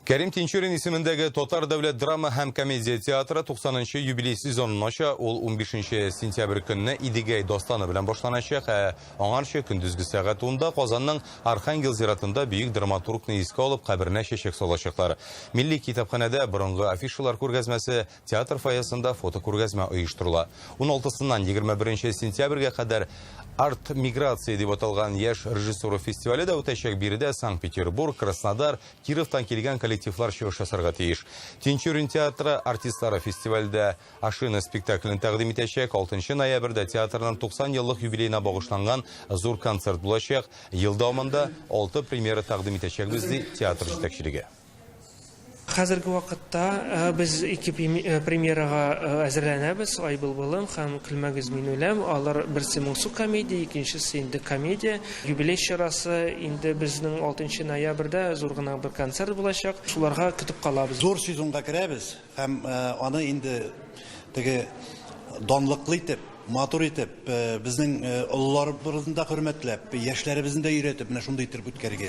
Кәрим Тинчурин исемендәге Татар дәүләт драма һәм комедия театры 90-нчы юбилей сезонын ача. Ул 15 сентябрь көнне Идигәй дастаны белән башланачак. Аңарчы көндезге сәгать 10-да Казанның Архангел зиратында бөек драматургны искә алып каберенә чәчәк салачаклар. Милли китапханәдә борынгы афишалар күргәзмәсе, театр фойесында фото күргәзмә оештырыла. 16-сыннан 21 сентябрьгә кадәр Арт миграция дип аталган яшь режиссеры фестивале дә үтәчәк. Биредә Санкт-Петербург, Краснодар, Кировтан килгән коллективлар чыгыш ясарга тиеш. Тинчурин театры артистлары фестивальдә Ашина спектаклен тәкъдим итәчәк. 6 ноябрьдә театрның 90 еллык юбилеена багышланган зур концерт булачак. Ел дәвамында 6 премьера тәкъдим итәчәкбез ди театр җитәкчелеге. Хәзерге вакытта без ике премьерага әзерләнәбез. Айбыл булым һәм Көлмәгез мин үләм. Алар берсе моңсу комедия, икенчесе инде комедия. Юбилей чарасы инде безнең 6 ноябрьдә зур гына бер концерт булачак. Шуларга көтеп калабыз. Зур сезонга керәбез һәм аны инде теге данлыклы итеп, матур итеп, безнең олыларыбызны да хөрмәтләп, яшьләребезне дә өйрәтеп, менә шундый итеп үткәргәз.